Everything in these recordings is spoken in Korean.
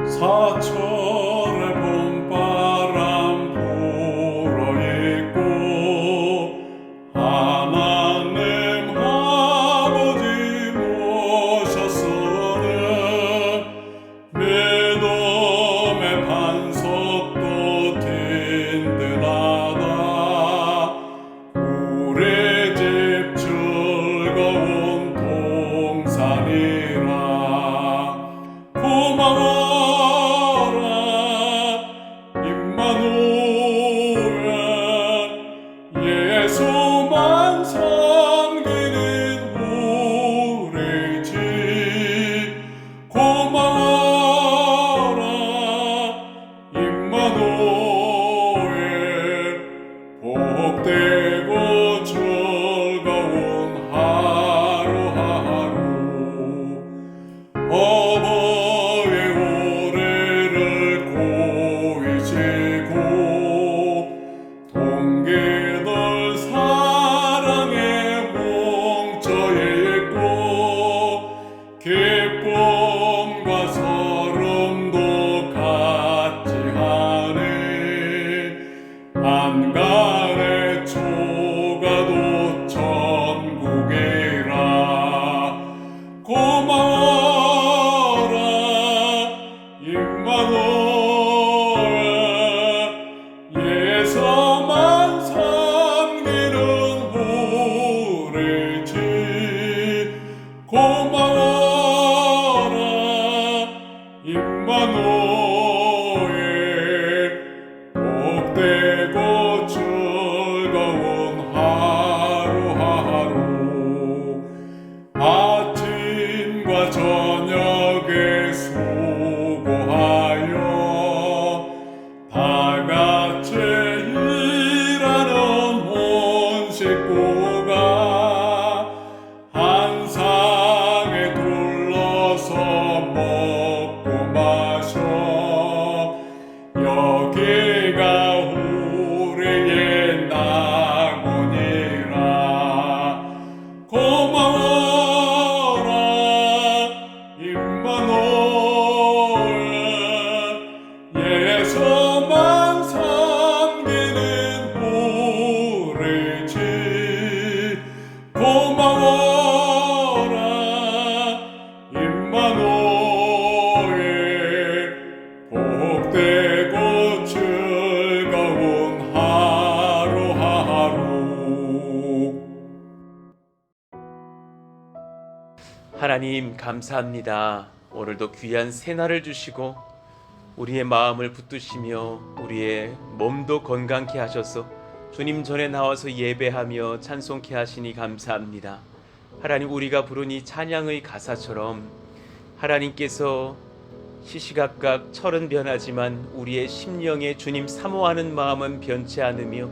사철의 봄바람 불어있고 하나님 아버지 모셨으니 믿음의 반석도 든든하다. 우리 집 즐거운 동산이라. 고마워라 임마누엘, 예수만 섬기는 우리 집. 고마워라 임마누엘, 복되고 즐거운 하루하루. 어버이 우리를 고이시고 동기들 사랑에 뭉쳐있고 기쁨과 서름도 같이 하네. 안간의 초가도 천국이라. 고마워라 임마누엘, 예수만 섬기는 우리 집. 고마워라 임마누엘, 복되고 즐거운 하루하루. 아침과 저녁에 수고하여 다같이 일하는 온 식구가 한 상에 둘러서 먹고 마셔. 여기가 우리의 낙원이라. 고마워라 임마누엘, 예수만 섬기는 우리 집. 고마워라 임마누엘, 복되고 즐거운 하루하루. 하나님 감사합니다. 오늘도 귀한 새날을 주시고 우리의 마음을 붙드시며 우리의 몸도 건강케 하셔서 주님 전에 나와서 예배하며 찬송케 하시니 감사합니다. 하나님, 우리가 부른 이 찬양의 가사처럼 하나님께서 시시각각 철은 변하지만 우리의 심령에 주님 사모하는 마음은 변치 않으며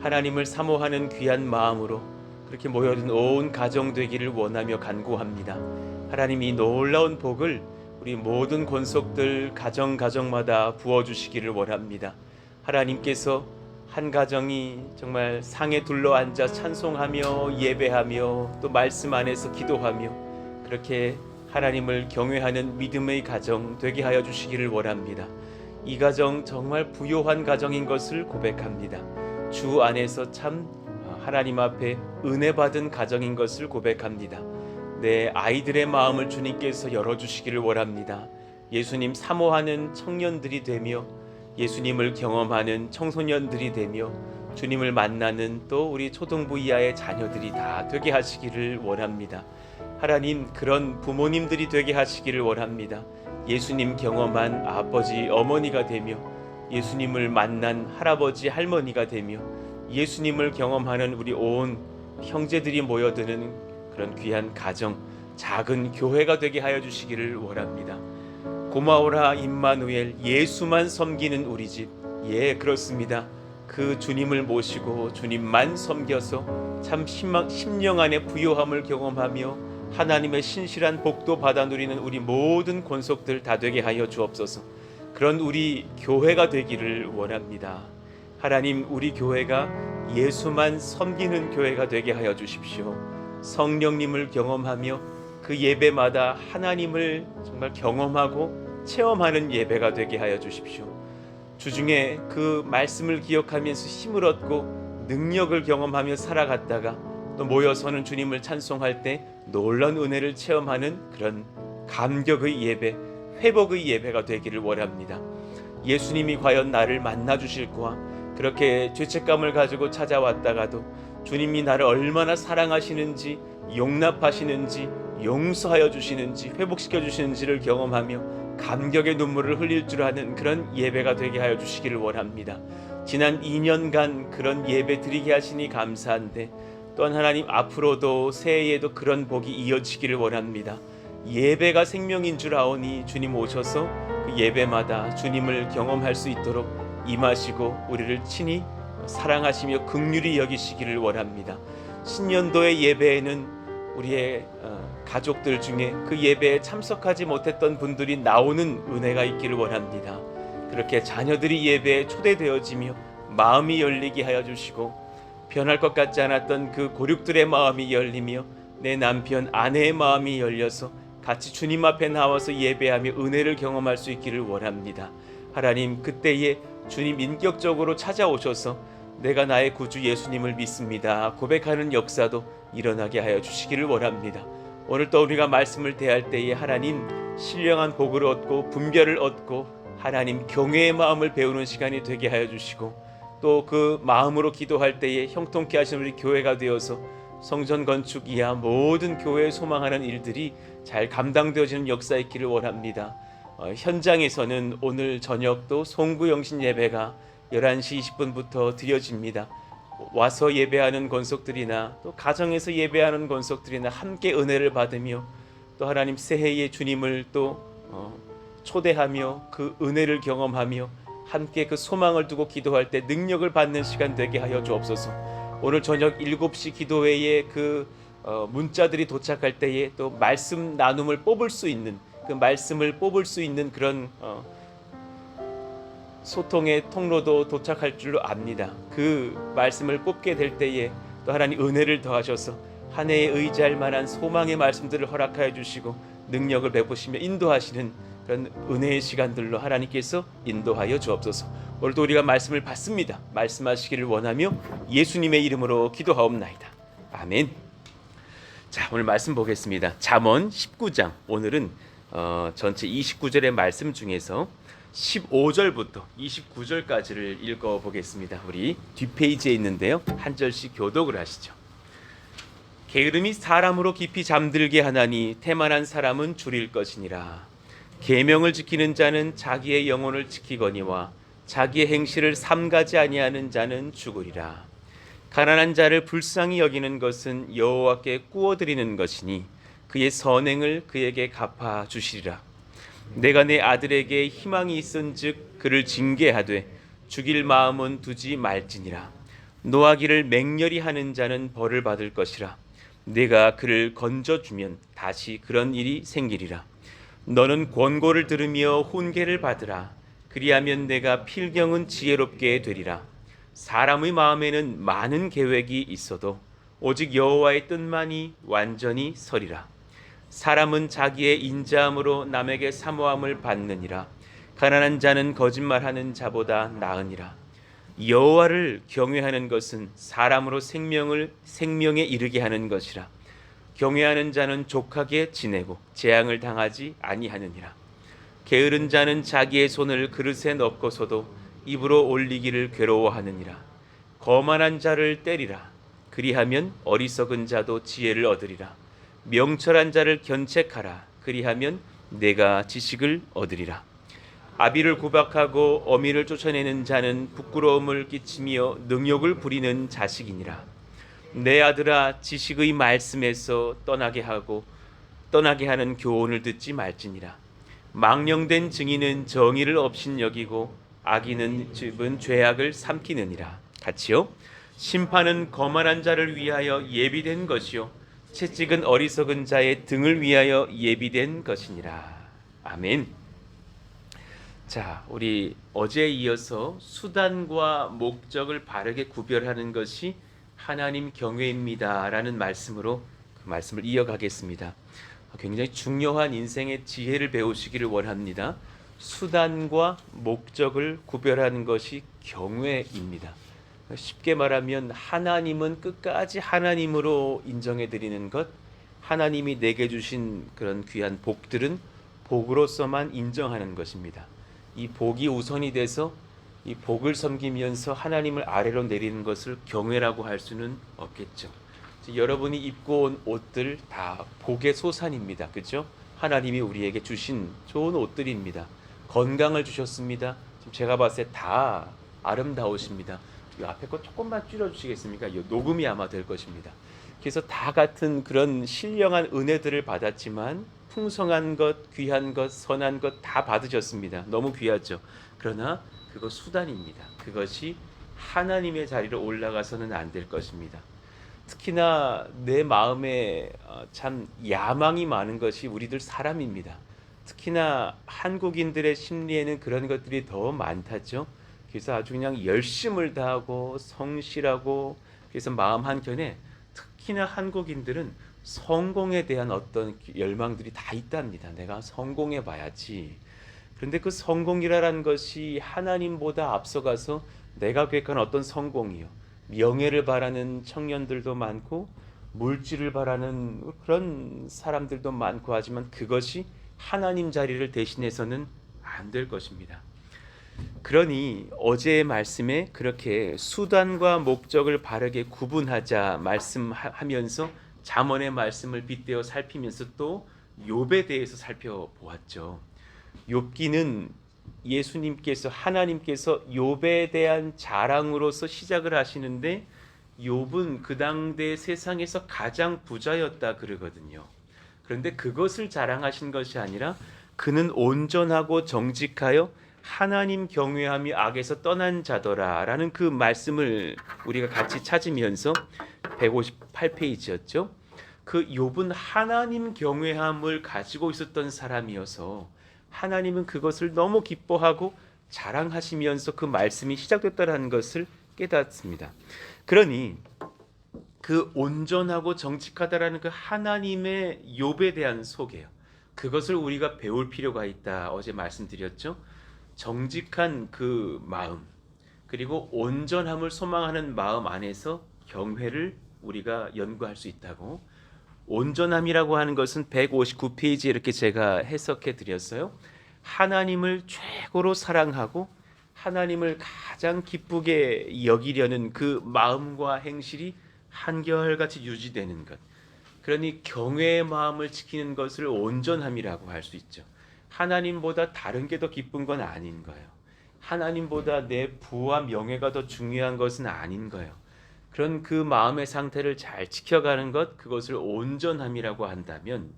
하나님을 사모하는 귀한 마음으로 그렇게 모여든 온 가정 되기를 원하며 간구합니다. 하나님, 이 놀라운 복을 우리 모든 권속들 가정마다 부어주시기를 원합니다. 하나님께서 한 가정이 정말 상에 둘러앉아 찬송하며 예배하며 또 말씀 안에서 기도하며 그렇게 하나님을 경외하는 믿음의 가정 되게 하여 주시기를 원합니다. 이 가정 정말 부요한 가정인 것을 고백합니다. 주 안에서 참 하나님 앞에 은혜 받은 가정인 것을 고백합니다. 내 아이들의 마음을 주님께서 열어주시기를 원합니다. 예수님 사모하는 청년들이 되며 예수님을 경험하는 청소년들이 되며 주님을 만나는 또 우리 초등부 이하의 자녀들이 다 되게 하시기를 원합니다. 하나님, 그런 부모님들이 되게 하시기를 원합니다. 예수님 경험한 아버지 어머니가 되며 예수님을 만난 할아버지 할머니가 되며 예수님을 경험하는 우리 온 형제들이 모여드는 그런 귀한 가정, 작은 교회가 되게 하여 주시기를 원합니다. 고마워라 임마누엘, 예수만 섬기는 우리 집. 예, 그렇습니다. 그 주님을 모시고 주님만 섬겨서 참 심령 안에 부요함을 경험하며 하나님의 신실한 복도 받아 누리는 우리 모든 권속들 다 되게 하여 주옵소서. 그런 우리 교회가 되기를 원합니다. 하나님, 우리 교회가 예수만 섬기는 교회가 되게 하여 주십시오. 성령님을 경험하며 그 예배마다 하나님을 정말 경험하고 체험하는 예배가 되게 하여 주십시오. 주중에 그 말씀을 기억하면서 힘을 얻고 능력을 경험하며 살아갔다가 또 모여서는 주님을 찬송할 때 놀라운 은혜를 체험하는 그런 감격의 예배, 회복의 예배가 되기를 원합니다. 예수님이 과연 나를 만나 주실 거야? 그렇게 죄책감을 가지고 찾아왔다가도 주님이 나를 얼마나 사랑하시는지, 용납하시는지, 용서하여 주시는지, 회복시켜 주시는지를 경험하며 감격의 눈물을 흘릴 줄 아는 그런 예배가 되게 하여 주시기를 원합니다. 지난 2년간 그런 예배 드리게 하시니 감사한데 또한 하나님 앞으로도 새해에도 그런 복이 이어지기를 원합니다. 예배가 생명인 줄 아오니 주님 오셔서 그 예배마다 주님을 경험할 수 있도록 임하시고 우리를 친히 사랑하시며 긍휼히 여기시기를 원합니다. 신년도의 예배에는 우리의 가족들 중에 그 예배에 참석하지 못했던 분들이 나오는 은혜가 있기를 원합니다. 그렇게 자녀들이 예배에 초대되어지며 마음이 열리게 하여 주시고 변할 것 같지 않았던 그 고륙들의 마음이 열리며 내 남편, 아내의 마음이 열려서 같이 주님 앞에 나와서 예배하며 은혜를 경험할 수 있기를 원합니다. 하나님, 그때에 주님 인격적으로 찾아오셔서 내가 나의 구주 예수님을 믿습니다 고백하는 역사도 일어나게 하여 주시기를 원합니다. 오늘 또 우리가 말씀을 대할 때에 하나님 신령한 복을 얻고 분별을 얻고 하나님 경외의 마음을 배우는 시간이 되게 하여 주시고 또 그 마음으로 기도할 때에 형통케 하시는 우리 교회가 되어서 성전 건축 이하 모든 교회에 소망하는 일들이 잘 감당되어지는 역사 있기를 원합니다. 현장에서는 오늘 저녁도 송구영신 예배가 11시 20분부터 드려집니다. 와서 예배하는 권속들이나 또 가정에서 예배하는 권속들이나 함께 은혜를 받으며 또 하나님 새해의 주님을 또 초대하며 그 은혜를 경험하며 함께 그 소망을 두고 기도할 때 능력을 받는 시간 되게 하여 주옵소서. 오늘 저녁 7시 기도회에 그 문자들이 도착할 때에 또 말씀 나눔을 뽑을 수 있는 그 말씀을 뽑을 수 있는 그런 소통의 통로도 도착할 줄로 압니다. 그 말씀을 뽑게 될 때에 또 하나님 은혜를 더하셔서 한 해에 의지할 만한 소망의 말씀들을 허락하여 주시고 능력을 베푸시며 인도하시는 그런 은혜의 시간들로 하나님께서 인도하여 주옵소서. 오늘도 우리가 말씀을 받습니다. 말씀하시기를 원하며 예수님의 이름으로 기도하옵나이다. 아멘. 자, 오늘 말씀 보겠습니다. 잠언 19장. 오늘은 전체 29절의 말씀 중에서 15절부터 29절까지를 읽어보겠습니다. 우리 뒷페이지에 있는데요. 한 절씩 교독을 하시죠. 게으름이 사람으로 깊이 잠들게 하나니 태만한 사람은 줄일 것이니라. 계명을 지키는 자는 자기의 영혼을 지키거니와 자기의 행실을 삼가지 아니하는 자는 죽으리라. 가난한 자를 불쌍히 여기는 것은 여호와께 꾸어드리는 것이니 그의 선행을 그에게 갚아 주시리라. 내가 내 아들에게 희망이 있은즉 그를 징계하되 죽일 마음은 두지 말지니라. 노하기를 맹렬히 하는 자는 벌을 받을 것이라. 내가 그를 건져주면 다시 그런 일이 생기리라. 너는 권고를 들으며 훈계를 받으라. 그리하면 내가 필경은 지혜롭게 되리라. 사람의 마음에는 많은 계획이 있어도 오직 여호와의 뜻만이 완전히 서리라. 사람은 자기의 인자함으로 남에게 사모함을 받느니라. 가난한 자는 거짓말하는 자보다 나으니라. 여호와를 경외하는 것은 사람으로 생명에 이르게 하는 것이라. 경외하는 자는 족하게 지내고 재앙을 당하지 아니하느니라. 게으른 자는 자기의 손을 그릇에 넣고서도 입으로 올리기를 괴로워하느니라. 거만한 자를 때리라. 그리하면 어리석은 자도 지혜를 얻으리라. 명철한 자를 견책하라. 그리하면 내가 지식을 얻으리라. 아비를 구박하고 어미를 쫓아내는 자는 부끄러움을 끼치며 능욕을 부리는 자식이니라. 내 아들아, 지식의 말씀에서 떠나게 하는 교훈을 듣지 말지니라. 망령된 증인은 정의를 업신여기고 악인은 줍은 죄악을 삼키느니라. 같이요. 심판은 거만한 자를 위하여 예비된 것이요 채찍은 어리석은 자의 등을 위하여 예비된 것이니라. 아멘. 자, 우리 어제에 이어서 수단과 목적을 바르게 구별하는 것이 하나님 경외입니다 라는 말씀으로 그 말씀을 이어가겠습니다. 굉장히 중요한 인생의 지혜를 배우시기를 원합니다. 수단과 목적을 구별하는 것이 경외입니다. 쉽게 말하면 하나님은 끝까지 하나님으로 인정해 드리는 것, 하나님이 내게 주신 그런 귀한 복들은 복으로서만 인정하는 것입니다. 이 복이 우선이 돼서 이 복을 섬기면서 하나님을 아래로 내리는 것을 경외라고 할 수는 없겠죠. 여러분이 입고 온 옷들 다 복의 소산입니다. 그렇죠? 하나님이 우리에게 주신 좋은 옷들입니다. 건강을 주셨습니다. 지금 제가 봤을 때 다 아름다우십니다. 이 앞에 거 조금만 줄여주시겠습니까? 이 녹음이 아마 될 것입니다. 그래서 다 같은 그런 신령한 은혜들을 받았지만 풍성한 것, 귀한 것, 선한 것 다 받으셨습니다. 너무 귀하죠. 그러나 그거 수단입니다. 그것이 하나님의 자리로 올라가서는 안 될 것입니다. 특히나 내 마음에 참 야망이 많은 것이 우리들 사람입니다. 특히나 한국인들의 심리에는 그런 것들이 더 많다죠. 그래서 아주 그냥 열심을 다하고 성실하고, 그래서 마음 한켠에 특히나 한국인들은 성공에 대한 어떤 열망들이 다 있답니다. 내가 성공해 봐야지. 그런데 그 성공이라는 것이 하나님보다 앞서가서 내가 계획한 어떤 성공이요, 명예를 바라는 청년들도 많고 물질을 바라는 그런 사람들도 많고 하지만 그것이 하나님 자리를 대신해서는 안 될 것입니다. 그러니 어제의 말씀에 그렇게 수단과 목적을 바르게 구분하자 말씀하면서 잠언의 말씀을 빗대어 살피면서 또 욥에 대해서 살펴보았죠. 욥기는 예수님께서, 하나님께서 욥에 대한 자랑으로서 시작을 하시는데 욥은 그 당대 세상에서 가장 부자였다 그러거든요. 그런데 그것을 자랑하신 것이 아니라 그는 온전하고 정직하여 하나님 경외함이 악에서 떠난 자더라 라는 그 말씀을 우리가 같이 찾으면서 158페이지였죠. 그 욥은 하나님 경외함을 가지고 있었던 사람이어서 하나님은 그것을 너무 기뻐하고 자랑하시면서 그 말씀이 시작됐다는 것을 깨닫습니다. 그러니 그 온전하고 정직하다라는 그 하나님의 욥에 대한 소개요, 그것을 우리가 배울 필요가 있다. 어제 말씀드렸죠. 정직한 그 마음, 그리고 온전함을 소망하는 마음 안에서 경외를 우리가 연구할 수 있다고. 온전함이라고 하는 것은 159페이지에 이렇게 제가 해석해 드렸어요. 하나님을 최고로 사랑하고 하나님을 가장 기쁘게 여기려는 그 마음과 행실이 한결같이 유지되는 것. 그러니 경외의 마음을 지키는 것을 온전함이라고 할 수 있죠. 하나님보다 다른 게 더 기쁜 건 아닌 거예요. 하나님보다 내 부와 명예가 더 중요한 것은 아닌 거예요. 그런 그 마음의 상태를 잘 지켜가는 것, 그것을 온전함이라고 한다면,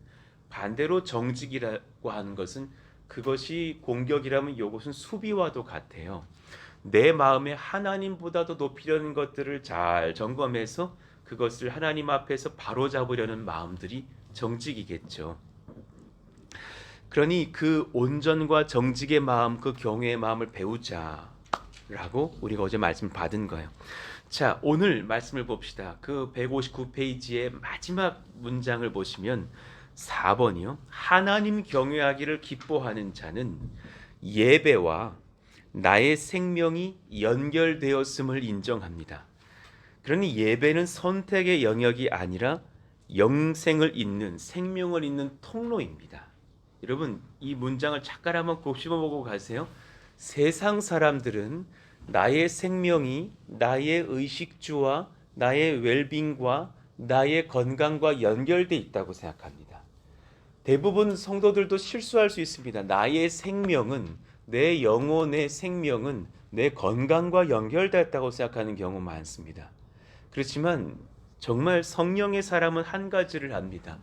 반대로 정직이라고 하는 것은, 그것이 공격이라면 이것은 수비와도 같아요. 내 마음에 하나님보다도 높이려는 것들을 잘 점검해서 그것을 하나님 앞에서 바로잡으려는 마음들이 정직이겠죠. 그러니 그 온전과 정직의 마음, 그 경외의 마음을 배우자라고 우리가 어제 말씀을 받은 거예요. 자, 오늘 말씀을 봅시다. 그 159페이지의 마지막 문장을 보시면 4번이요. 하나님 경외하기를 기뻐하는 자는 예배와 나의 생명이 연결되었음을 인정합니다. 그러니 예배는 선택의 영역이 아니라 영생을 잇는, 생명을 잇는 통로입니다. 여러분, 이 문장을 잠깐 한번 곱씹어보고 가세요. 세상 사람들은 나의 생명이 나의 의식주와 나의 웰빙과 나의 건강과 연결돼 있다고 생각합니다. 대부분 성도들도 실수할 수 있습니다. 나의 생명은, 내 영혼의 생명은 내 건강과 연결되었다고 생각하는 경우 많습니다. 그렇지만 정말 성령의 사람은 한 가지를 압니다.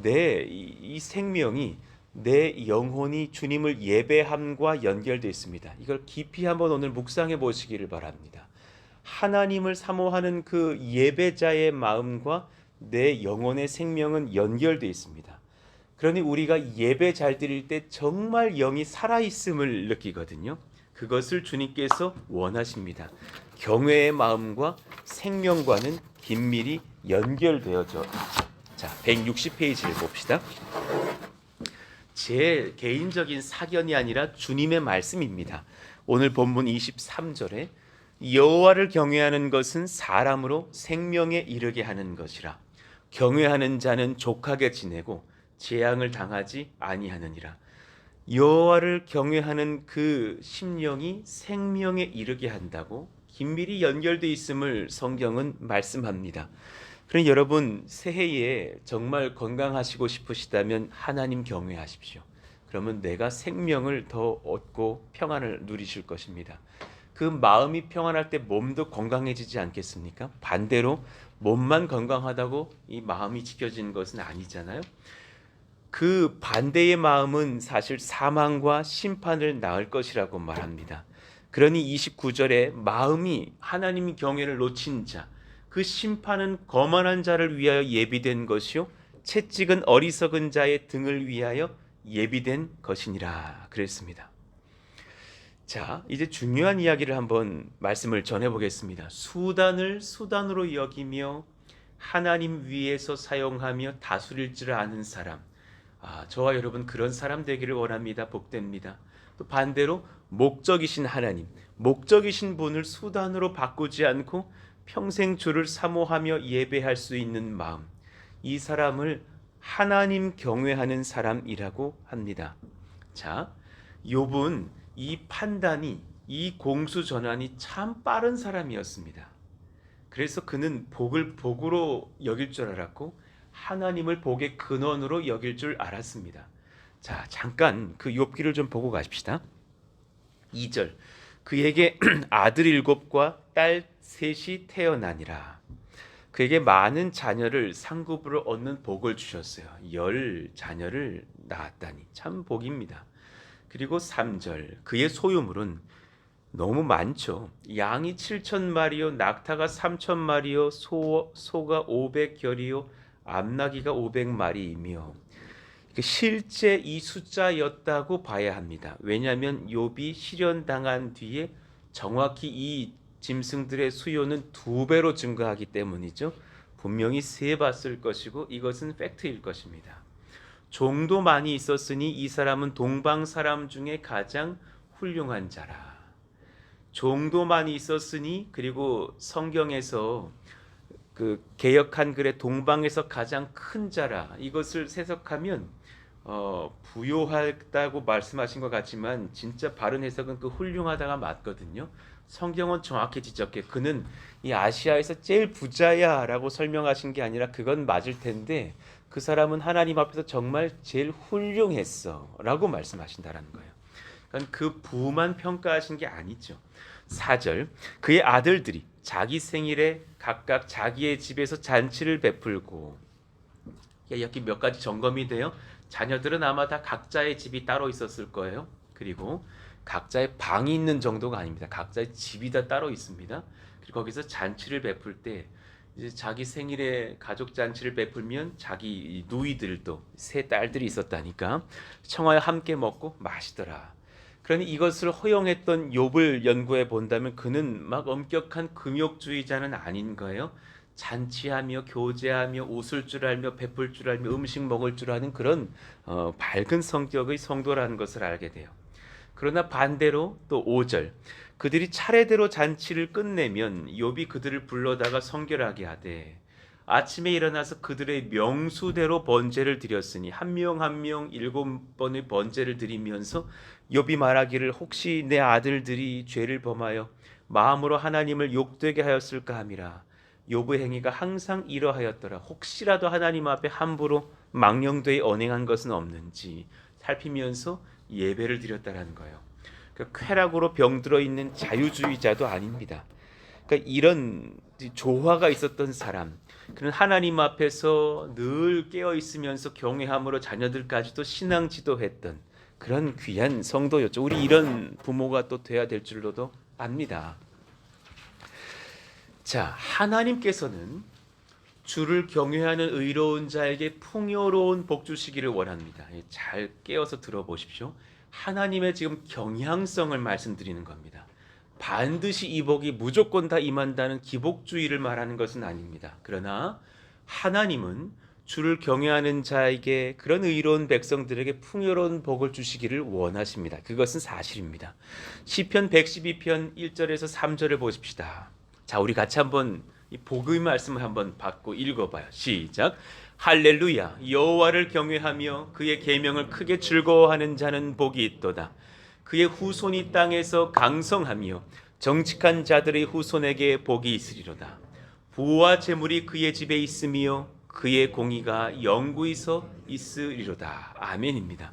이 생명이, 내 영혼이 주님을 예배함과 연결되어 있습니다. 이걸 깊이 한번 오늘 묵상해 보시기를 바랍니다. 하나님을 사모하는 그 예배자의 마음과 내 영혼의 생명은 연결되어 있습니다. 그러니 우리가 예배 잘 드릴 때 정말 영이 살아있음을 느끼거든요. 그것을 주님께서 원하십니다. 경외의 마음과 생명과는 긴밀히 연결되어져 있죠. 자, 160페이지를 봅시다. 제 개인적인 사견이 아니라 주님의 말씀입니다. 오늘 본문 23절에 여호와를 경외하는 것은 사람으로 생명에 이르게 하는 것이라. 경외하는 자는 족하게 지내고 재앙을 당하지 아니하느니라. 여호와를 경외하는 그 심령이 생명에 이르게 한다고 긴밀히 연결되어 있음을 성경은 말씀합니다. 그럼 여러분 새해에 정말 건강하시고 싶으시다면 하나님 경외하십시오. 그러면 내가 생명을 더 얻고 평안을 누리실 것입니다. 그 마음이 평안할 때 몸도 건강해지지 않겠습니까? 반대로 몸만 건강하다고 이 마음이 지켜지는 것은 아니잖아요. 그 반대의 마음은 사실 사망과 심판을 낳을 것이라고 말합니다. 그러니 29절에 마음이 하나님 경외를 놓친 자, 그 심판은 거만한 자를 위하여 예비된 것이요 채찍은 어리석은 자의 등을 위하여 예비된 것이니라 그랬습니다. 자, 이제 중요한 이야기를 한번 말씀을 전해보겠습니다. 수단을 수단으로 여기며 하나님 위에서 사용하며 다스릴 줄 아는 사람, 저와 여러분 그런 사람 되기를 원합니다. 복됩니다. 또 반대로 목적이신 하나님, 목적이신 분을 수단으로 바꾸지 않고 평생 주를 사모하며 예배할 수 있는 마음, 이 사람을 하나님 경외하는 사람이라고 합니다. 자, 욥은 이 판단이, 이 공수전환이 참 빠른 사람이었습니다. 그래서 그는 복을 복으로 여길 줄 알았고 하나님을 복의 근원으로 여길 줄 알았습니다. 자, 잠깐 그 욥기를 좀 보고 가십시다. 2절, 그에게 아들 7과 딸 3이 태어나니라. 그에게 많은 자녀를 상급으로 얻는 복을 주셨어요. 10 자녀를 낳았다니 참 복입니다. 그리고 3절, 그의 소유물은 너무 많죠. 양이 7,000마리요, 낙타가 3,000마리요, 소가 500결이요, 암나귀가 500마리이며 실제 이 숫자였다고 봐야 합니다. 왜냐하면 욥이 실현당한 뒤에 정확히 이 짐승들의 수요는 2배로 증가하기 때문이죠. 분명히 세봤을 것이고 이것은 팩트일 것입니다. 종도 많이 있었으니 이 사람은 동방 사람 중에 가장 훌륭한 자라. 종도 많이 있었으니, 그리고 성경에서 그 개역 한글의 동방에서 가장 큰 자라, 이것을 해석하면 부요하다고 말씀하신 것 같지만 진짜 바른 해석은 그 훌륭하다가 맞거든요. 성경은 정확히 지적해. 그는 이 아시아에서 제일 부자야라고 설명하신 게 아니라 그건 맞을 텐데 그 사람은 하나님 앞에서 정말 제일 훌륭했어라고 말씀하신다라는 거예요. 그러니까 그 부만 평가하신 게 아니죠. 4절, 그의 아들들이 자기 생일에 각각 자기의 집에서 잔치를 베풀고, 여기 몇 가지 점검이 돼요. 자녀들은 아마 다 각자의 집이 따로 있었을 거예요. 그리고 각자의 방이 있는 정도가 아닙니다. 각자의 집이 다 따로 있습니다. 그리고 거기서 잔치를 베풀 때 이제 자기 생일에 가족 잔치를 베풀면 자기 누이들도 세 딸들이 있었다니까 청하여 함께 먹고 마시더라. 그러니 이것을 허용했던 욥을 연구해 본다면 그는 막 엄격한 금욕주의자는 아닌 거예요. 잔치하며 교제하며 웃을 줄 알며 베풀 줄 알며 음식 먹을 줄 아는 그런 밝은 성격의 성도라는 것을 알게 돼요. 그러나 반대로 또 5절, 그들이 차례대로 잔치를 끝내면 욥이 그들을 불러다가 성결하게 하되 아침에 일어나서 그들의 명수대로 번제를 드렸으니 한 명 한 명 7번의 번제를 드리면서 욥이 말하기를 혹시 내 아들들이 죄를 범하여 마음으로 하나님을 욕되게 하였을까 함이라. 욥의 행위가 항상 이러하였더라. 혹시라도 하나님 앞에 함부로 망령되이 언행한 것은 없는지 살피면서 예배를 드렸다라는 거예요. 그러니까 쾌락으로 병들어 있는 자유주의자도 아닙니다. 그러니까 이런 조화가 있었던 사람, 그는 하나님 앞에서 늘 깨어 있으면서 경외함으로 자녀들까지도 신앙 지도했던 그런 귀한 성도였죠. 우리 이런 부모가 또 돼야 될 줄로도 압니다. 자, 하나님께서는 주를 경외하는 의로운 자에게 풍요로운 복 주시기를 원합니다. 잘 깨어서 들어보십시오. 하나님의 지금 경향성을 말씀드리는 겁니다. 반드시 이 복이 무조건 다 임한다는 기복주의를 말하는 것은 아닙니다. 그러나 하나님은 주를 경외하는 자에게, 그런 의로운 백성들에게 풍요로운 복을 주시기를 원하십니다. 그것은 사실입니다. 시편 112편 1절에서 3절을 보십시다. 자, 우리 같이 한번 이 복의 말씀을 한번 받고 읽어봐요. 시작. 할렐루야. 여호와를 경외하며 그의 계명을 크게 즐거워하는 자는 복이 있도다. 그의 후손이 땅에서 강성하며 정직한 자들의 후손에게 복이 있으리로다. 부와 재물이 그의 집에 있으며 그의 공의가 영구히서 있으리로다. 아멘입니다.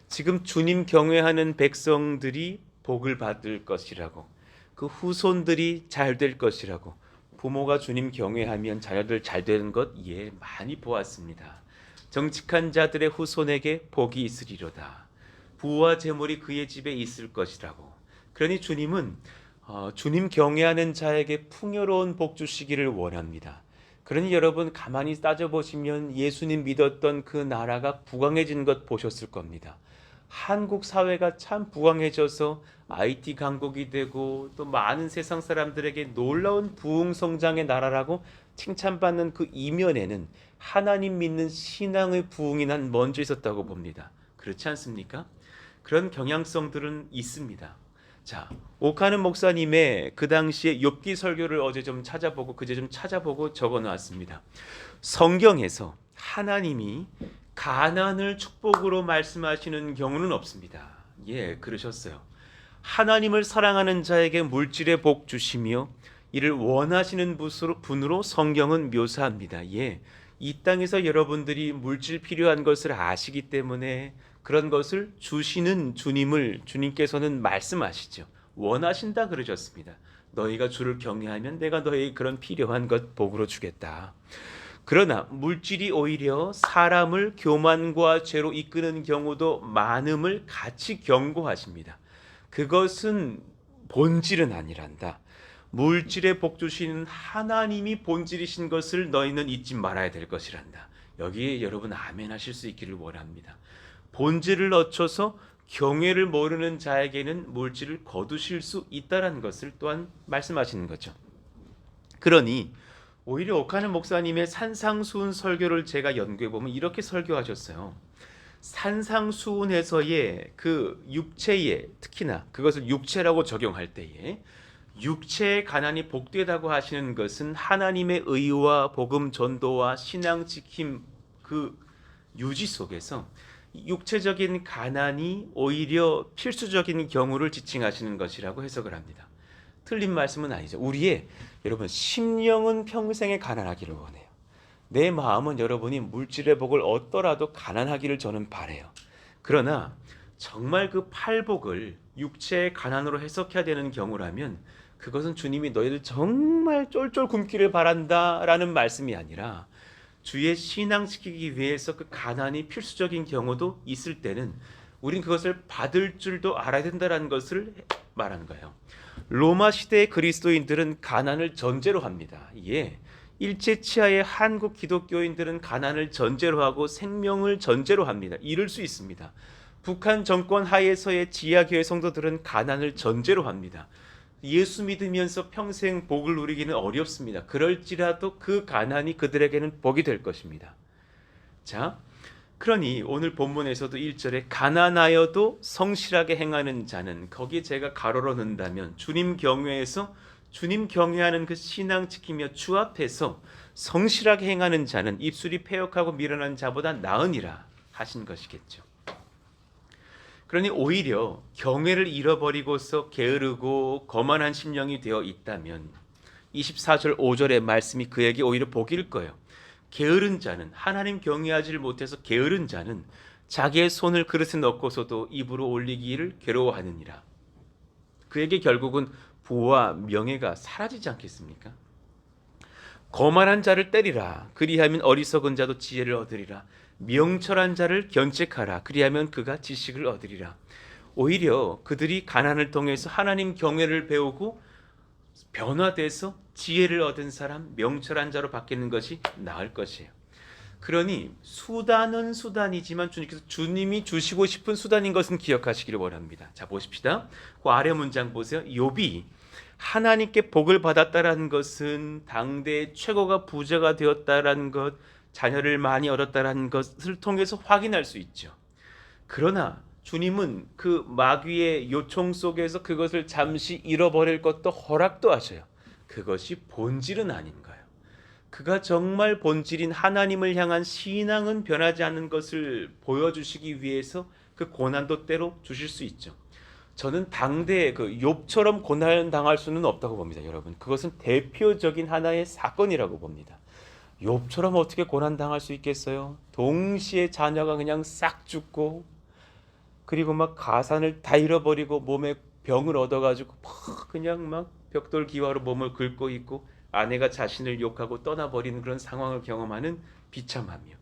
지금 주님 경외하는 백성들이 복을 받을 것이라고, 그 후손들이 잘 될 것이라고, 부모가 주님 경외하면 자녀들 잘 되는 것, 예, 많이 보았습니다. 정직한 자들의 후손에게 복이 있으리로다. 부와 재물이 그의 집에 있을 것이라고. 그러니 주님은 주님 경외하는 자에게 풍요로운 복 주시기를 원합니다. 그러니 여러분 가만히 따져보시면 예수님 믿었던 그 나라가 부강해진 것 보셨을 겁니다. 한국 사회가 참 부강해져서 IT 강국이 되고 또 많은 세상 사람들에게 놀라운 부흥 성장의 나라라고 칭찬받는 그 이면에는 하나님 믿는 신앙의 부흥이 난 먼저 있었다고 봅니다. 그렇지 않습니까? 그런 경향성들은 있습니다. 자, 오카는 목사님의 그 당시에 욥기 설교를 어제 좀 찾아보고 그제 좀 찾아보고 적어놨습니다. 성경에서 하나님이 가난을 축복으로 말씀하시는 경우는 없습니다. 예, 그러셨어요. 하나님을 사랑하는 자에게 물질의 복 주시며 이를 원하시는 분으로 성경은 묘사합니다. 예, 이 땅에서 여러분들이 물질 필요한 것을 아시기 때문에 그런 것을 주시는 주님을 주님께서는 말씀하시죠. 원하신다 그러셨습니다. 너희가 주를 경외하면 내가 너희 그런 필요한 것 복으로 주겠다. 그러나 물질이 오히려 사람을 교만과 죄로 이끄는 경우도 많음을 같이 경고하십니다. 그것은 본질은 아니란다. 물질의 복 주시는 하나님이 본질이신 것을 너희는 잊지 말아야 될 것이란다. 여기에 여러분 아멘 하실 수 있기를 원합니다. 본질을 늦춰서 경외를 모르는 자에게는 물질을 거두실 수 있다는 것을 또한 말씀하시는 거죠. 그러니 오히려 오카는 목사님의 산상수훈 설교를 제가 연구해 보면 이렇게 설교하셨어요. 산상수훈에서의 그 육체의, 특히나 그것을 육체라고 적용할 때에 육체의 가난이 복되다고 하시는 것은 하나님의 의와 복음 전도와 신앙 지킴 그 유지 속에서 육체적인 가난이 오히려 필수적인 경우를 지칭하시는 것이라고 해석을 합니다. 틀린 말씀은 아니죠. 우리의 여러분 심령은 평생에 가난하기를 원해요. 내 마음은 여러분이 물질의 복을 얻더라도 가난하기를 저는 바라요. 그러나 정말 그 팔복을 육체의 가난으로 해석해야 되는 경우라면 그것은 주님이 너희들 정말 쫄쫄 굶기를 바란다라는 말씀이 아니라 주의 신앙 지키기 위해서 그 가난이 필수적인 경우도 있을 때는 우린 그것을 받을 줄도 알아야 된다는 것을 말하는 거예요. 로마 시대의 그리스도인들은 가난을 전제로 합니다. 예, 일제치하의 한국 기독교인들은 가난을 전제로 하고 생명을 전제로 합니다. 이럴 수 있습니다. 북한 정권 하에서의 지하교회 성도들은 가난을 전제로 합니다. 예수 믿으면서 평생 복을 누리기는 어렵습니다. 그럴지라도 그 가난이 그들에게는 복이 될 것입니다. 자, 그러니 오늘 본문에서도 1절에 가난하여도 성실하게 행하는 자는, 거기에 제가 가로로 넣는다면 주님 경외에서 주님 경외하는 그 신앙 지키며 주 앞에서 성실하게 행하는 자는 입술이 패역하고 미련한 자보다 나으니라 하신 것이겠죠. 그러니 오히려 경외를 잃어버리고서 게으르고 거만한 심령이 되어 있다면 24절 5절의 말씀이 그에게 오히려 복일 거예요. 게으른 자는, 하나님 경외하지를 못해서 게으른 자는 자기의 손을 그릇에 넣고서도 입으로 올리기를 괴로워하느니라. 그에게 결국은 부와 명예가 사라지지 않겠습니까? 거만한 자를 때리라. 그리하면 어리석은 자도 지혜를 얻으리라. 명철한 자를 견책하라. 그리하면 그가 지식을 얻으리라. 오히려 그들이 가난을 통해서 하나님 경외를 배우고 변화돼서 지혜를 얻은 사람, 명철한 자로 바뀌는 것이 나을 것이에요. 그러니 수단은 수단이지만 주님이 주시고 싶은 수단인 것은 기억하시기를 원합니다. 자, 보십시다. 그 아래 문장 보세요. 욥이 하나님께 복을 받았다라는 것은 당대 최고가 부자가 되었다라는 것, 자녀를 많이 얻었다는 것을 통해서 확인할 수 있죠. 그러나 주님은 그 마귀의 요청 속에서 그것을 잠시 잃어버릴 것도 허락도 하셔요. 그것이 본질은 아닌가요? 그가 정말 본질인 하나님을 향한 신앙은 변하지 않는 것을 보여주시기 위해서 그 고난도 때로 주실 수 있죠. 저는 당대에 그 욥처럼 고난 당할 수는 없다고 봅니다, 여러분. 그것은 대표적인 하나의 사건이라고 봅니다. 욥처럼 어떻게 고난 당할 수 있겠어요? 동시에 자녀가 그냥 싹 죽고, 그리고 막 가산을 다 잃어버리고 몸에 병을 얻어가지고 그냥 막 벽돌 기와로 몸을 긁고 있고, 아내가 자신을 욕하고 떠나버리는 그런 상황을 경험하는 비참함이요.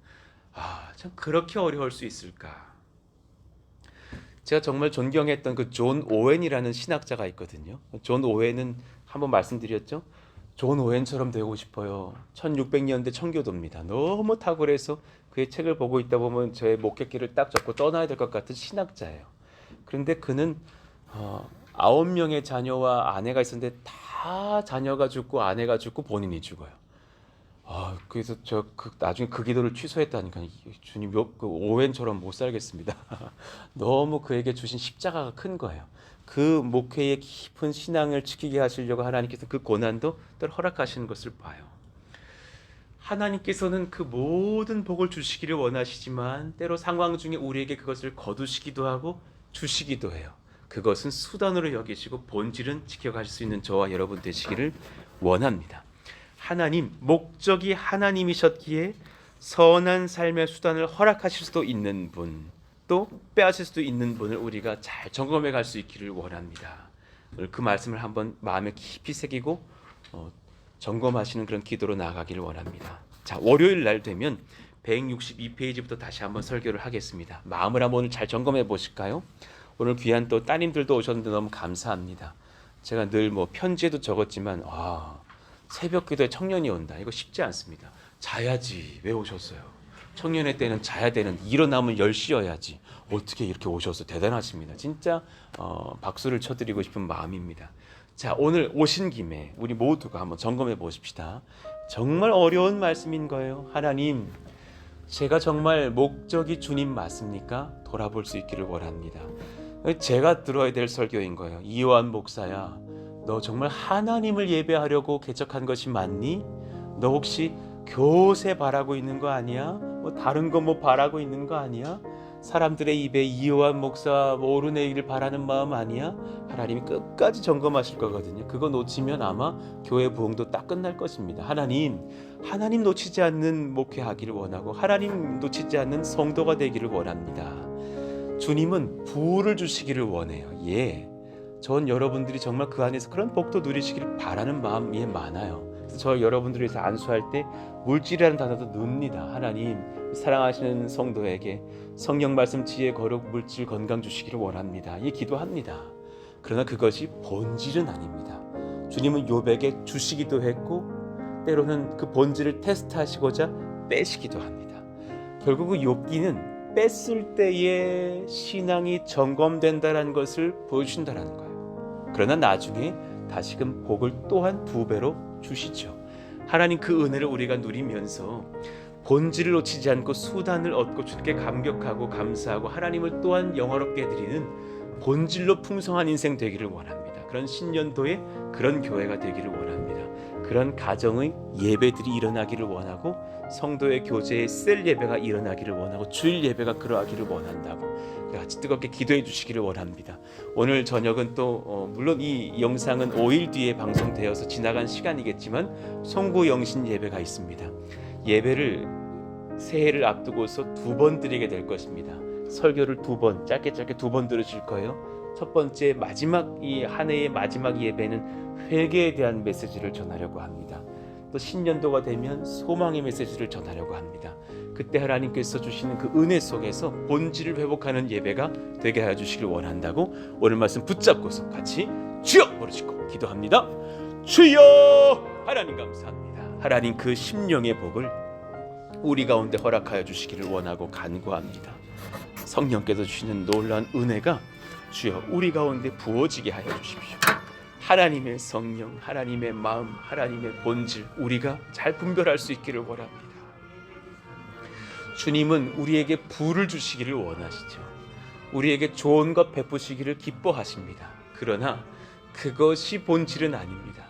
참 그렇게 어려울 수 있을까? 제가 정말 존경했던 그 존 오웬이라는 신학자가 있거든요. 존 오웬은 한번 말씀드렸죠. 존 오웬처럼 되고 싶어요. 1600년대 청교도입니다. 너무 탁월해서 그의 책을 보고 있다 보면 저의 목격기를 딱 잡고 떠나야 될 것 같은 신학자예요. 그런데 그는 9명의 자녀와 아내가 있었는데 다 자녀가 죽고 아내가 죽고 본인이 죽어요. 그래서 나중에 그 기도를 취소했다니까. 주님, 그 오웬처럼 못 살겠습니다. 너무 그에게 주신 십자가가 큰 거예요. 그 목회의 깊은 신앙을 지키게 하시려고 하나님께서 그 고난도 또 허락하시는 것을 봐요. 하나님께서는 그 모든 복을 주시기를 원하시지만 때로 상황 중에 우리에게 그것을 거두시기도 하고 주시기도 해요. 그것은 수단으로 여기시고 본질은 지켜갈 수 있는 저와 여러분 되시기를 원합니다. 하나님, 목적이 하나님이셨기에 선한 삶의 수단을 허락하실 수도 있는 분, 또 빼앗을 수도 있는 분을 우리가 잘 점검해 갈 수 있기를 원합니다. 오늘 그 말씀을 한번 마음에 깊이 새기고 점검하시는 그런 기도로 나아가기를 원합니다. 자, 월요일 날 되면 162페이지부터 다시 한번 설교를 하겠습니다. 마음을 한번 오늘 잘 점검해 보실까요? 오늘 귀한 또 따님들도 오셨는데 너무 감사합니다. 제가 늘 편지에도 적었지만 새벽 기도에 청년이 온다. 이거 쉽지 않습니다. 자야지. 왜 오셨어요? 청년의 때는 자야 되는, 일어나면 10시여야지. 어떻게 이렇게 오셔서 대단하십니다. 진짜 박수를 쳐드리고 싶은 마음입니다. 자, 오늘 오신 김에 우리 모두가 한번 점검해 보십시다. 정말 어려운 말씀인 거예요. 하나님, 제가 정말 목적이 주님 맞습니까? 돌아볼 수 있기를 원합니다. 제가 들어야 될 설교인 거예요. 이요한 목사야, 너 정말 하나님을 예배하려고 개척한 것이 맞니? 너 혹시 교세 바라고 있는 거 아니야? 다른 거 바라고 있는 거 아니야? 사람들의 입에 이요한 목사 오르내기를 바라는 마음 아니야? 하나님이 끝까지 점검하실 거거든요. 그거 놓치면 아마 교회 부흥도 딱 끝날 것입니다. 하나님 놓치지 않는 목회하기를 원하고 하나님 놓치지 않는 성도가 되기를 원합니다. 주님은 부를 주시기를 원해요. 전 여러분들이 정말 그 안에서 그런 복도 누리시기를 바라는 마음이 많아요. 그래서 저 여러분들을 위해서 안수할 때 물질이라는 단어도 넣습니다. 하나님, 사랑하시는 성도에게 성령 말씀 지혜 거룩 물질 건강 주시기를 원합니다. 이 기도합니다. 그러나 그것이 본질은 아닙니다. 주님은 욥에게 주시기도 했고 때로는 그 본질을 테스트하시고자 빼시기도 합니다. 결국 욥기는 뺐을 때의 신앙이 점검된다는 것을 보여준다는 거예요. 그러나 나중에 다시금 복을 또한 2배로 주시죠. 하나님 그 은혜를 우리가 누리면서 본질을 놓치지 않고 수단을 얻고 주께 감격하고 감사하고 하나님을 또한 영화롭게 해드리는 본질로 풍성한 인생 되기를 원합니다. 그런 신년도에 그런 교회가 되기를 원합니다. 그런 가정의 예배들이 일어나기를 원하고 성도의 교제의 셀 예배가 일어나기를 원하고 주일 예배가 그러하기를 원한다고 같이 뜨겁게 기도해 주시기를 원합니다. 오늘 저녁은 또 물론 이 영상은 5일 뒤에 방송되어서 지나간 시간이겠지만 송구 영신 예배가 있습니다. 예배를 새해를 앞두고서 2번 드리게 될 것입니다. 설교를 2번 짧게 2번 들으실 거예요. 첫 번째 마지막 이 한 해의 마지막 예배는 회개에 대한 메시지를 전하려고 합니다. 또 신년도가 되면 소망의 메시지를 전하려고 합니다. 그때 하나님께서 주시는 그 은혜 속에서 본질을 회복하는 예배가 되게 하여 주시길 원한다고 오늘 말씀 붙잡고서 같이 주여 부르시고 기도합니다. 주여! 하나님 감사합니다. 하나님 그 심령의 복을 우리 가운데 허락하여 주시기를 원하고 간구합니다. 성령께서 주시는 놀라운 은혜가 주여 우리 가운데 부어지게 하여 주십시오. 하나님의 성령, 하나님의 마음, 하나님의 본질 우리가 잘 분별할 수 있기를 원합니다. 주님은 우리에게 부를 주시기를 원하시죠. 우리에게 좋은 것 베푸시기를 기뻐하십니다. 그러나 그것이 본질은 아닙니다.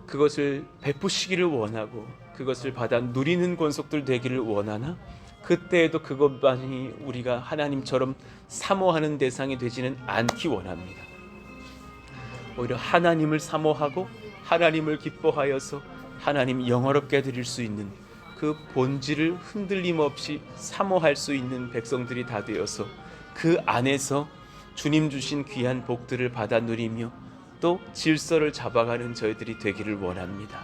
그것을 베푸시기를 원하고 그것을 받아 누리는 권속들 되기를 원하나 그때에도 그것만이 우리가 하나님처럼 사모하는 대상이 되지는 않기 원합니다. 오히려 하나님을 사모하고 하나님을 기뻐하여서 하나님 영화롭게 드릴 수 있는 그 본질을 흔들림 없이 사모할 수 있는 백성들이 다 되어서 그 안에서 주님 주신 귀한 복들을 받아 누리며 또 질서를 잡아가는 저희들이 되기를 원합니다.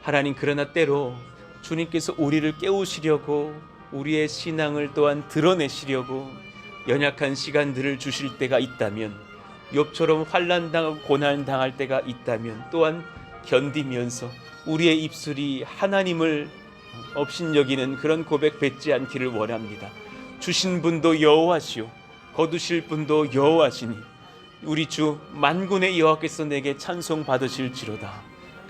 하나님, 그러나 때로 주님께서 우리를 깨우시려고 우리의 신앙을 또한 드러내시려고 연약한 시간들을 주실 때가 있다면, 욥처럼 환난당하고 고난당할 때가 있다면 또한 견디면서 우리의 입술이 하나님을 업신여기는 그런 고백 뱉지 않기를 원합니다. 주신 분도 여호와시오 거두실 분도 여호와시니 우리 주 만군의 여호와께서 내게 찬송 받으실지로다.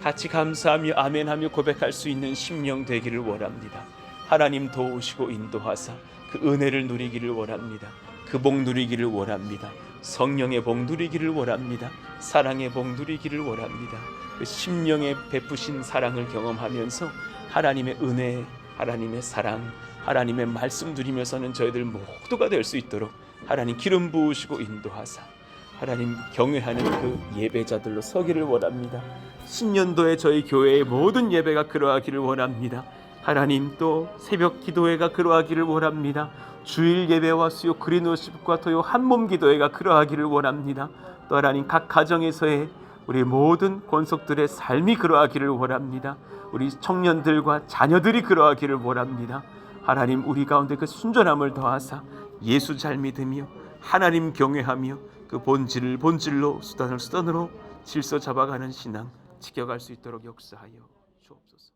같이 감사하며 아멘하며 고백할 수 있는 심령 되기를 원합니다. 하나님 도우시고 인도하사 그 은혜를 누리기를 원합니다. 그 복 누리기를 원합니다. 성령의 복 누리기를 원합니다. 사랑의 복 누리기를 원합니다. 그 심령에 베푸신 사랑을 경험하면서 하나님의 은혜, 하나님의 사랑, 하나님의 말씀 누리면서는 저희들 모두가 될 수 있도록 하나님 기름 부으시고 인도하사 하나님 경외하는 그 예배자들로 서기를 원합니다. 신년도에 저희 교회의 모든 예배가 그러하기를 원합니다. 하나님, 또 새벽 기도회가 그러하기를 원합니다. 주일 예배와 수요 그리노십과 토요 한몸 기도회가 그러하기를 원합니다. 또 하나님, 각 가정에서의 우리 모든 권속들의 삶이 그러하기를 원합니다. 우리 청년들과 자녀들이 그러하기를 원합니다. 하나님, 우리 가운데 그 순전함을 더하사 예수 잘 믿으며 하나님 경외하며 그 본질을 본질로 수단을 수단으로 질서 잡아가는 신앙 지켜갈 수 있도록 역사하여 주옵소서.